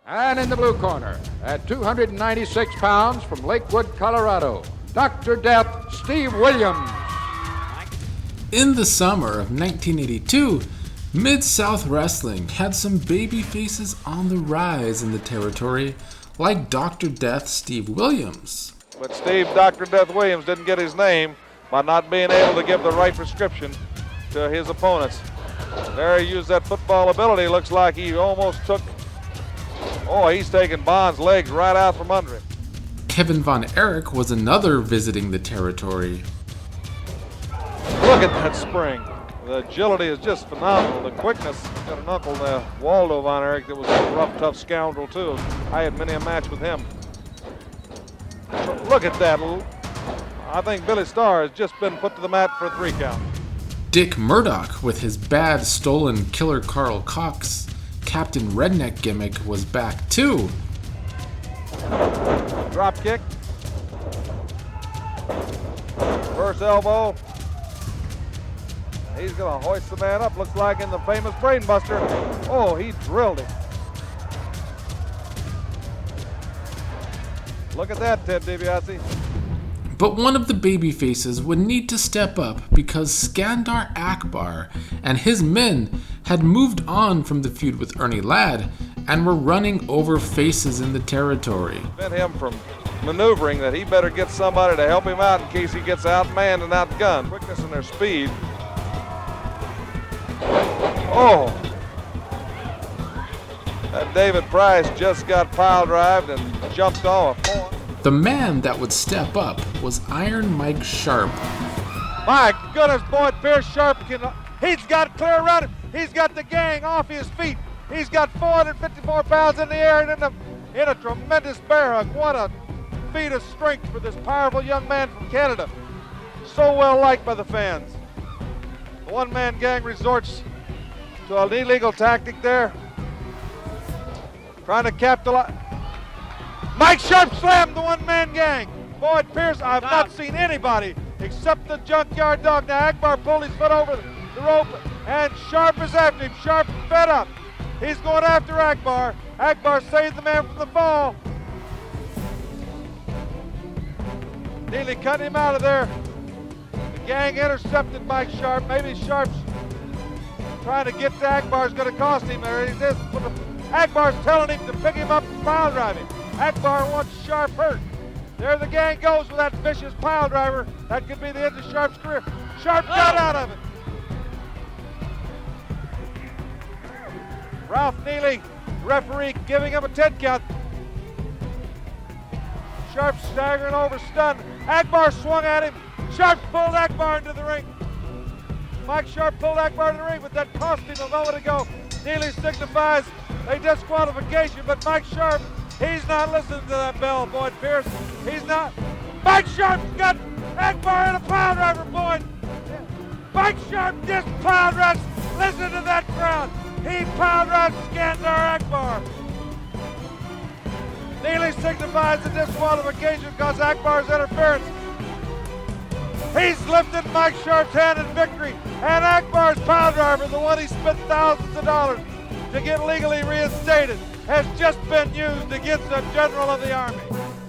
And in the blue corner, at 296 pounds from Lakewood, Colorado, Dr. Death Steve Williams. In the summer of 1982, Mid-South Wrestling had some baby faces on the rise in the territory, like Dr. Death Steve Williams. But Steve Dr. Death Williams didn't get his name by not being able to give the right prescription to his opponents. There he used that football ability. Looks like he almost took... Oh, he's taking Bond's legs right out from under him. Kevin Von Erich was another visiting the territory. Look at that spring. The agility is just phenomenal. The quickness. Got an uncle, Waldo Von Erich, that was a rough, tough scoundrel, too. I had many a match with him. Look at that. I think Billy Starr has just been put to the mat for a 3 count. Dick Murdoch, with his bad stolen Killer Carl Cox Captain Redneck gimmick, was back too. Drop kick. First elbow. He's going to hoist the man up, looks like in the famous Brainbuster. Oh, he drilled him. Look at that, Ted DiBiase. But one of the babyfaces would need to step up because Skandor Akbar and his men had moved on from the feud with Ernie Ladd and were running over faces in the territory. Prevent him from maneuvering that he better get somebody to help him out in case he gets outmanned and outgunned. Quickness and their speed. Oh! That David Price just got pile-drived and jumped off. The man that would step up was Iron Mike Sharp. My goodness, Boyd Pierce Sharp, he's got clear run. He's got the gang off his feet. He's got 454 pounds in the air and in a tremendous bear hug. What a feat of strength for this powerful young man from Canada. So well liked by the fans. The one-man gang resorts to an illegal tactic there. Trying to capitalize. Mike Sharp slammed the one-man gang. Boyd Pierce, I've not seen anybody except the Junkyard Dog. Now Akbar pulled his foot over the rope, and Sharp is after him. Sharp fed up. He's going after Akbar. Akbar saved the man from the fall. Nearly cut him out of there. The gang intercepted Mike Sharp. Maybe Sharp's trying to get to Akbar is going to cost him there. Akbar's telling him to pick him up and pile drive him. Akbar wants Sharp hurt. There the gang goes with that vicious pile driver. That could be the end of Sharp's career. Sharp got out of it. Ralph Neely, referee, giving him a 10 count. Sharp staggering over, stunned. Akbar swung at him. Sharp pulled Akbar into the ring. Mike Sharp pulled Akbar into the ring, but that cost him a moment ago. Neely signifies a disqualification, but Mike Sharp, he's not listening to that bell, Boyd Pierce. He's not. Mike Sharp's got Akbar in a pile driver, Boyd. Mike Sharp just pile drives. Listen to that crowd. He pile drives Skandor Akbar. Neely signifies the disqualification because Akbar's interference. He's lifted Mike Sharp's hand in victory, and Akbar's pile driver, the one he spent thousands of dollars to get legally reinstated, has just been used against a general of the army.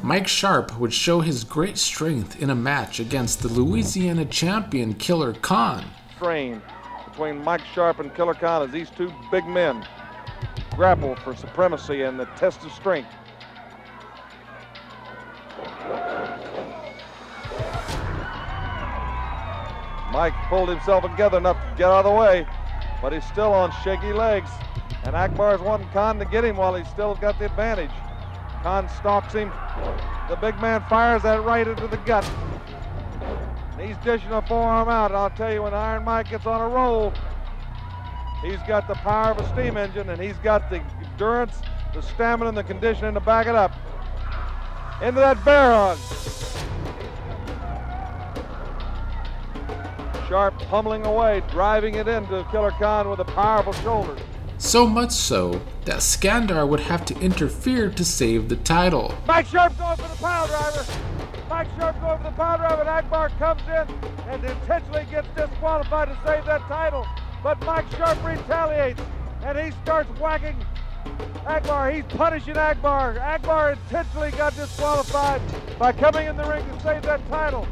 Mike Sharp would show his great strength in a match against the Louisiana champion Killer Khan. Strain between Mike Sharp and Killer Khan as these two big men grapple for supremacy and the test of strength. Mike pulled himself together enough to get out of the way, but he's still on shaky legs. And Akbar's wanting Khan to get him while he's still got the advantage. Khan stalks him. The big man fires that right into the gut. And he's dishing a forearm out. And I'll tell you, when Iron Mike gets on a roll, he's got the power of a steam engine, and he's got the endurance, the stamina, and the conditioning to back it up. Into that bear hug. Sharp pummeling away, driving it into Killer Khan with a powerful shoulder. So much so that Skandor would have to interfere to save the title. Mike Sharp going for the pile driver. Mike Sharp going for the pile driver, and Akbar comes in and intentionally gets disqualified to save that title. But Mike Sharp retaliates, and he starts whacking Akbar, he's punishing Akbar. Akbar intentionally got disqualified by coming in the ring to save that title.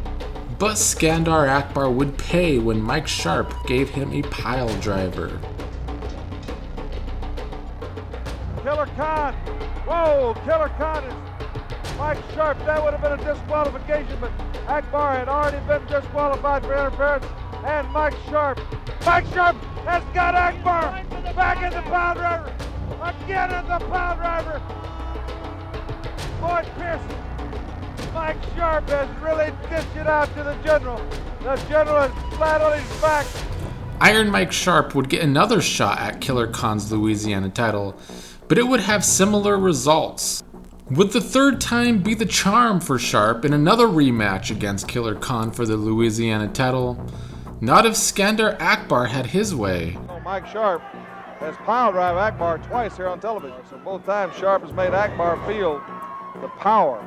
But Skandor Akbar would pay when Mike Sharp gave him a pile driver. Killer Khan. Whoa, Killer Khan is Mike Sharp. That would have been a disqualification, but Akbar had already been disqualified for interference. And Mike Sharp has got Akbar back in the pile driver. Again in the pile driver. Boyd Pearson. Mike Sharp has really dished it out to the General. The General is flat on his back. Iron Mike Sharp would get another shot at Killer Khan's Louisiana title, but it would have similar results. Would the third time be the charm for Sharp in another rematch against Killer Khan for the Louisiana title? Not if Skandor Akbar had his way. Mike Sharp has pile drive Akbar twice here on television. So both times Sharp has made Akbar feel the power.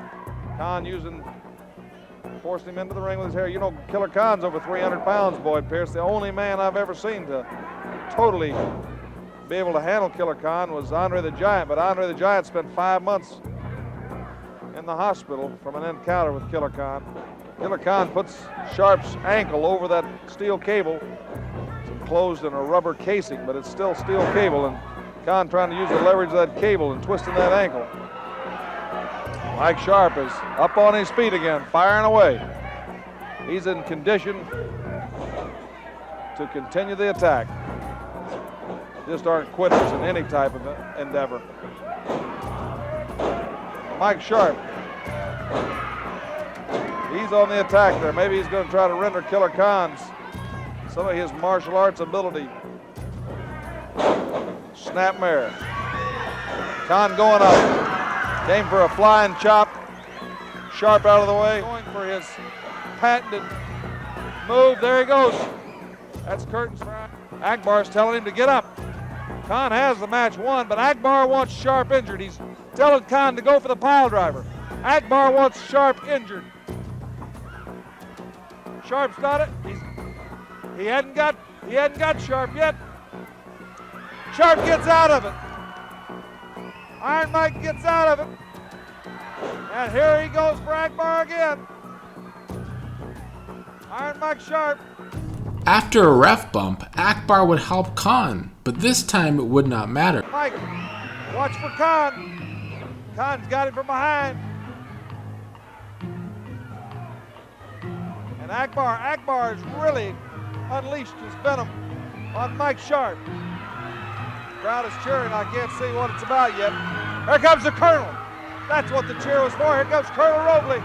Khan forced him into the ring with his hair. You know, Killer Khan's over 300 pounds, Boyd Pierce. The only man I've ever seen to totally be able to handle Killer Khan was Andre the Giant, but Andre the Giant spent 5 months in the hospital from an encounter with Killer Khan. Killer Khan puts Sharp's ankle over that steel cable. It's enclosed in a rubber casing, but it's still steel cable, and Khan trying to use the leverage of that cable and twisting that ankle. Mike Sharp is up on his feet again, firing away. He's in condition to continue the attack. Just aren't quitters in any type of endeavor. Mike Sharp, he's on the attack there. Maybe he's going to try to render Killer Khan's some of his martial arts ability. Snapmare. Khan going up. Came for a flying chop. Sharp out of the way. Going for his patented move. There he goes. That's curtains for Akbar's telling him to get up. Khan has the match won, but Akbar wants Sharp injured. He's telling Khan to go for the pile driver. Akbar wants Sharp injured. Sharp's got it. He hadn't got Sharp yet. Sharp gets out of it. Iron Mike gets out of it. And here he goes for Akbar again. Iron Mike Sharp. After a ref bump, Akbar would help Khan, but this time it would not matter. Mike, watch for Khan. Khan's got him from behind. And Akbar has really unleashed his venom on Mike Sharp. Crowd is cheering. I can't see what it's about yet. Here comes the Colonel. That's what the cheer was for. Here comes Colonel Robley.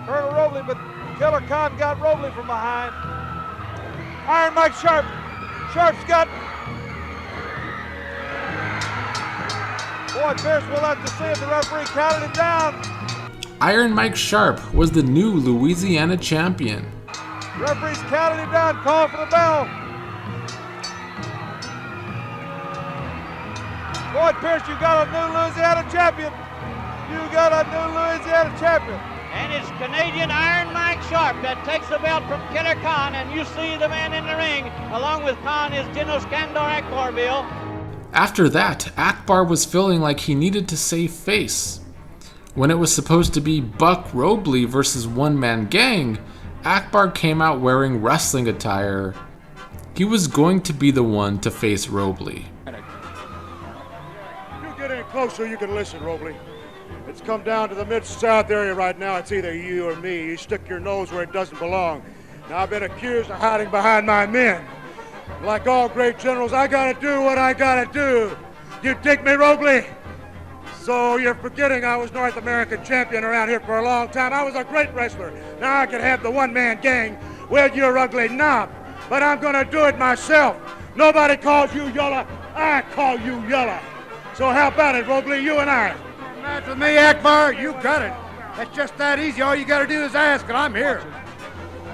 Colonel Robley, but Killer Khan got Robley from behind. Iron Mike Sharp. Sharp's got. Boy, Pierce, we'll have to see if the referee counted it down. Iron Mike Sharp was the new Louisiana champion. Referee's counted him down. Call for the bell. Boy, Pierce, you got a new Louisiana champion. You got a new Louisiana champion. And it's Canadian Iron Mike Sharp that takes the belt from Killer Khan, and you see the man in the ring, along with Khan, is General Skandor Akbar, Bill. After that, Akbar was feeling like he needed to save face. When it was supposed to be Buck Robley versus One Man Gang, Akbar came out wearing wrestling attire. He was going to be the one to face Robley. Get in closer, you can listen, Robley. It's come down to the Mid-South area right now. It's either you or me. You stick your nose where it doesn't belong. Now, I've been accused of hiding behind my men. Like all great generals, I gotta do what I gotta do. You dig me, Robley? So you're forgetting I was North American champion around here for a long time. I was a great wrestler. Now I can have the one-man gang with your ugly knob. But I'm gonna do it myself. Nobody calls you Yola. I call you Yola. So how about it, Robley, you and I? Match with me, Akbar, you got it. That's just that easy. All you got to do is ask, and I'm here.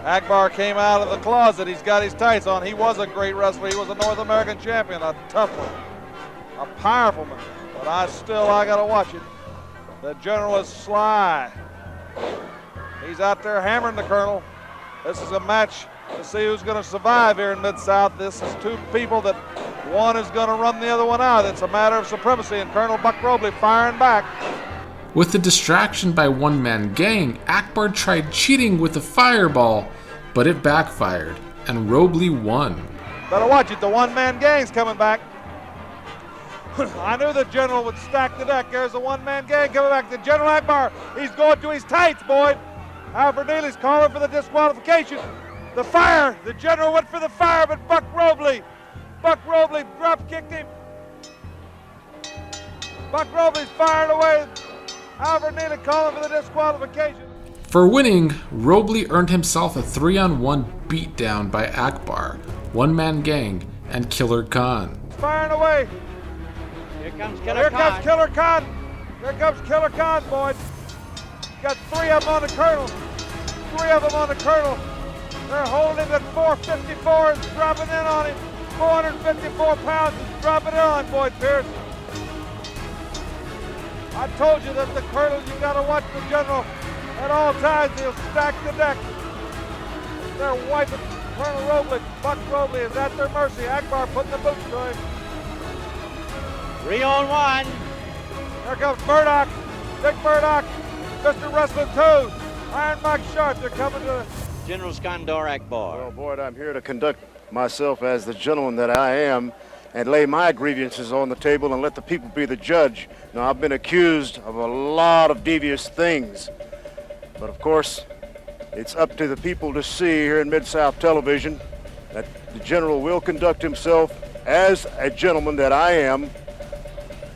Akbar came out of the closet. He's got his tights on. He was a great wrestler. He was a North American champion, a tough one, a powerful man. But I got to watch it. The General is sly. He's out there hammering the Colonel. This is a match to see who's going to survive here in Mid-South. This is two people that One is going to run the other one out. It's a matter of supremacy, and Colonel Buck Robley firing back. With the distraction by one-man gang, Akbar tried cheating with a fireball, but it backfired, and Robley won. Better watch it, the one-man gang's coming back. I knew the general would stack the deck. There's a one-man gang coming back. The General Akbar, he's going to his tights, boy. Alfred Neely's calling for the disqualification. The fire, the general went for the fire, but Buck Robley drop kicked him. Buck Robley's firing away. Alfred Neely calling for the disqualification. For winning, Robley earned himself a 3-on-1 beatdown by Akbar, one-man gang, and Killer Khan. Firing away. Here comes Killer Here Khan. comes Killer Khan. Here comes Killer Khan, boys. Got three of them on the colonel. Three of them on the colonel. They're holding him at 454 and dropping in on him. 454 pounds is dropping in on Boyd Pierce. I told you that the colonel, you got to watch the general at all times. He'll stack the deck. They're wiping Colonel Robley. Buck Robley is at their mercy. Akbar putting the boots to him. 3 on 1. Here comes Murdoch. Dick Murdoch. Mr. Wrestling 2. Iron Mike Sharp. They're coming to General Skandor Akbar. Well, Boyd, I'm here to conduct myself as the gentleman that I am and lay my grievances on the table and let the people be the judge. Now, I've been accused of a lot of devious things, but of course, it's up to the people to see here in Mid-South Television that the general will conduct himself as a gentleman that I am,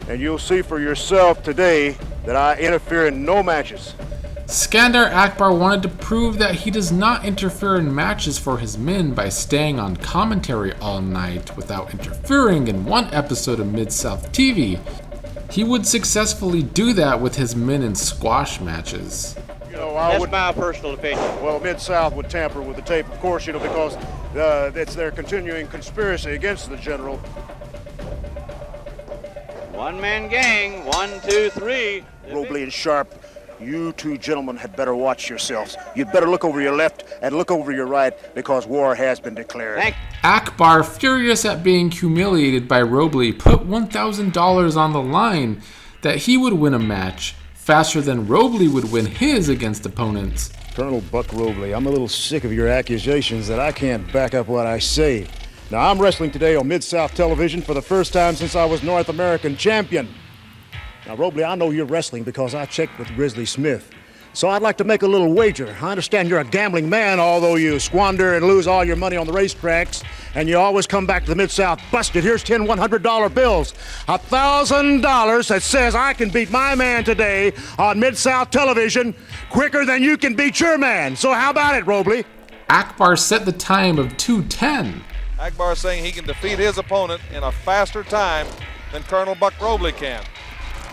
and you'll see for yourself today that I interfere in no matches. Skandor Akbar wanted to prove that he does not interfere in matches for his men by staying on commentary all night without interfering in one episode of Mid-South TV. He would successfully do that with his men in squash matches. You know, That's my personal opinion. Well, Mid-South would tamper with the tape, of course, because it's their continuing conspiracy against the general. One-man gang. 1, 2, 3. Robley and Sharp, you two gentlemen had better watch yourselves. You'd better look over your left and look over your right because war has been declared. Thank Akbar, furious at being humiliated by Robley, put $1,000 on the line that he would win a match faster than Robley would win his against opponents. Colonel Buck Robley, I'm a little sick of your accusations that I can't back up what I say. Now, I'm wrestling today on Mid-South Television for the first time since I was North American champion. Now, Robley, I know you're wrestling because I checked with Grizzly Smith. So I'd like to make a little wager. I understand you're a gambling man, although you squander and lose all your money on the racetracks, and you always come back to the Mid-South busted. Here's 10 $100 bills. $1,000 that says I can beat my man today on Mid-South Television quicker than you can beat your man. So how about it, Robley? Akbar set the time of 2:10. Akbar saying he can defeat his opponent in a faster time than Colonel Buck Robley can.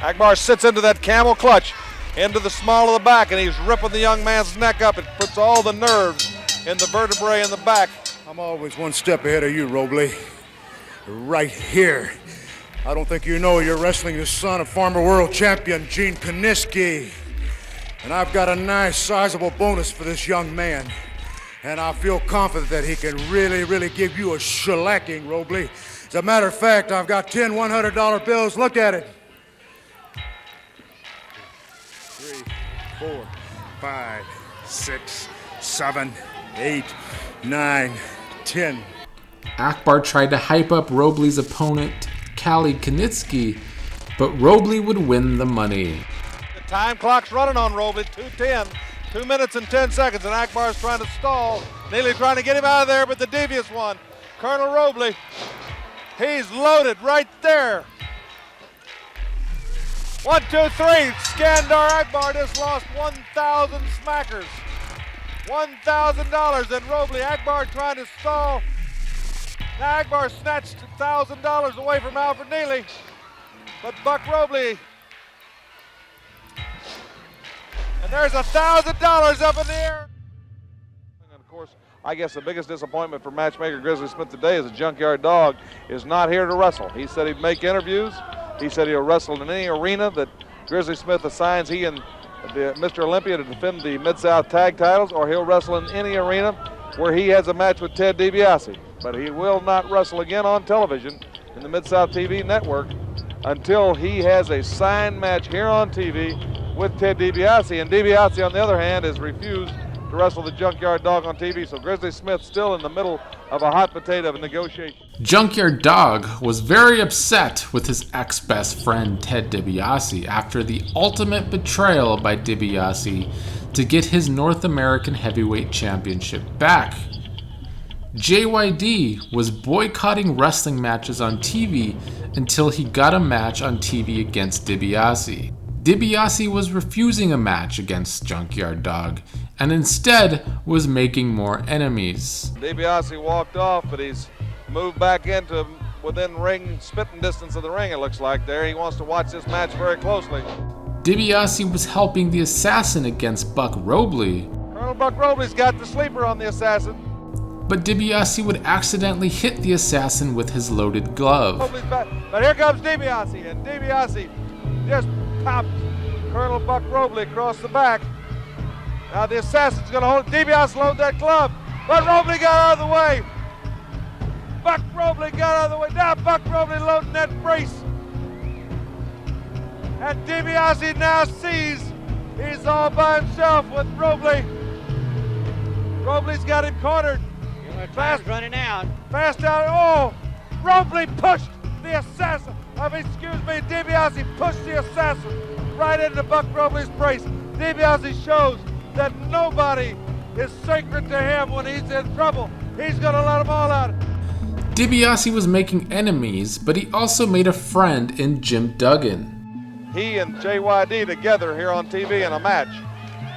Akbar sits into that camel clutch, into the small of the back, and he's ripping the young man's neck up. It puts all the nerves in the vertebrae in the back. I'm always one step ahead of you, Robley. Right here. I don't think you know you're wrestling the son of former world champion Gene Kiniski. And I've got a nice sizable bonus for this young man. And I feel confident that he can really give you a shellacking, Robley. As a matter of fact, I've got 10 $100 bills. Look at it. 3, 4, 5, 6, 7, 8, 9, 10. Akbar tried to hype up Robley's opponent, Kali Kanitsky, but Robley would win the money. The time clock's running on Robley, 2:10. 2 minutes and 10 seconds, and Akbar's trying to stall. Neely trying to get him out of there, but the devious one, Colonel Robley, he's loaded right there. 1, 2, 3. Skandor Akbar just lost 1,000 smackers. $1,000, and Robley, Akbar trying to stall. Now Akbar snatched $1,000 away from Alfred Neely, but Buck Robley, and there's $1,000 up in the air. And of course, I guess the biggest disappointment for matchmaker Grizzly Smith today is the Junkyard Dog is not here to wrestle. He said he'd make interviews. He said he'll wrestle in any arena that Grizzly Smith assigns he and Mr. Olympia to defend the Mid-South tag titles, or he'll wrestle in any arena where he has a match with Ted DiBiase. But he will not wrestle again on television in the Mid-South TV network until he has a signed match here on TV with Ted DiBiase. And DiBiase, on the other hand, has refused to wrestle the Junkyard Dog on TV. So Grizzly Smith still in the middle of a hot potato of a negotiation. Junkyard Dog was very upset with his ex-best friend Ted DiBiase after the ultimate betrayal by DiBiase to get his North American Heavyweight Championship back. JYD was boycotting wrestling matches on TV until he got a match on TV against DiBiase. DiBiase was refusing a match against Junkyard Dog and instead was making more enemies. DiBiase walked off, but he's moved back into within ring, spitting distance of the ring, it looks like there. He wants to watch this match very closely. DiBiase was helping the Assassin against Buck Robley. Colonel Buck Robley's got the sleeper on the Assassin. But DiBiase would accidentally hit the Assassin with his loaded glove. Robley's back, but here comes DiBiase, and DiBiase just popped Colonel Buck Robley across the back. Now the Assassin's going to hold it. DiBiase load that glove, but Robley got out of the way. Buck Robley got out of the way. Now Buck Robley loading that brace. And DiBiase now sees he's all by himself with Robley. Robley's got him cornered. Fast running out. Fast out. Oh, Robley pushed the Assassin. DiBiase pushed the Assassin right into Buck Robley's brace. DiBiase shows that nobody is sacred to him when he's in trouble. He's going to let them all out. DiBiase was making enemies, but he also made a friend in Jim Duggan. He and JYD together here on TV in a match.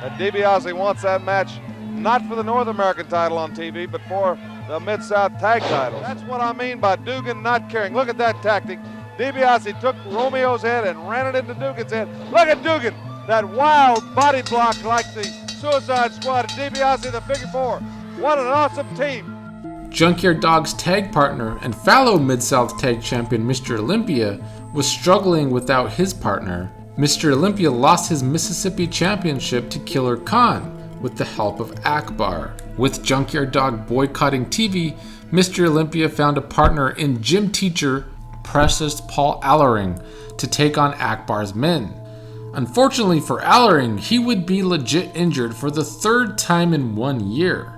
And DiBiase wants that match not for the North American title on TV, but for the Mid-South tag title. That's what I mean by Duggan not caring. Look at that tactic. DiBiase took Romeo's head and ran it into Duggan's head. Look at Duggan, that wild body block like the Suicide Squad. DiBiase, the figure four. What an awesome team. Junkyard Dog's tag partner and fellow Mid-South tag champion Mr. Olympia was struggling without his partner. Mr. Olympia lost his Mississippi Championship to Killer Khan with the help of Akbar. With Junkyard Dog boycotting TV, Mr. Olympia found a partner in gym teacher Precious Paul Allering to take on Akbar's men. Unfortunately for Allering, he would be legit injured for the third time in 1 year.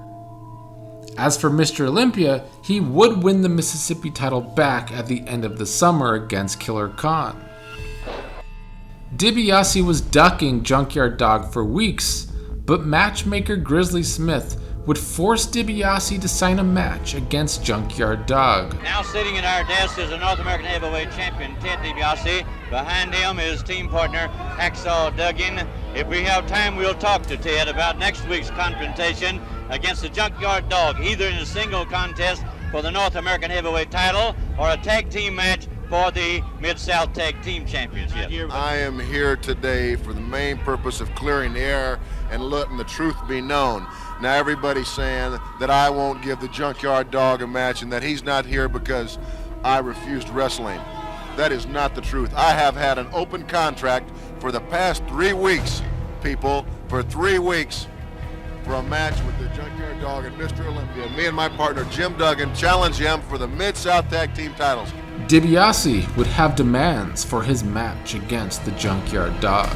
As for Mr. Olympia, he would win the Mississippi title back at the end of the summer against Killer Khan. DiBiase was ducking Junkyard Dog for weeks, but matchmaker Grizzly Smith would force DiBiase to sign a match against Junkyard Dog. Now sitting at our desk is the North American Heavyweight Champion, Ted DiBiase. Behind him is team partner, Hacksaw Duggan. If we have time, we'll talk to Ted about next week's confrontation against the Junkyard Dog, either in a single contest for the North American Heavyweight title or a tag team match for the Mid-South Tag Team Championship. I am here today for the main purpose of clearing the air and letting the truth be known. Now everybody's saying that I won't give the Junkyard Dog a match and that he's not here because I refused wrestling. That is not the truth. I have had an open contract for the past 3 weeks, people, for 3 weeks for a match with the Junkyard Dog and Mr. Olympia. Me and my partner Jim Duggan challenge him for the Mid-South Tag Team titles. DiBiase would have demands for his match against the Junkyard Dog.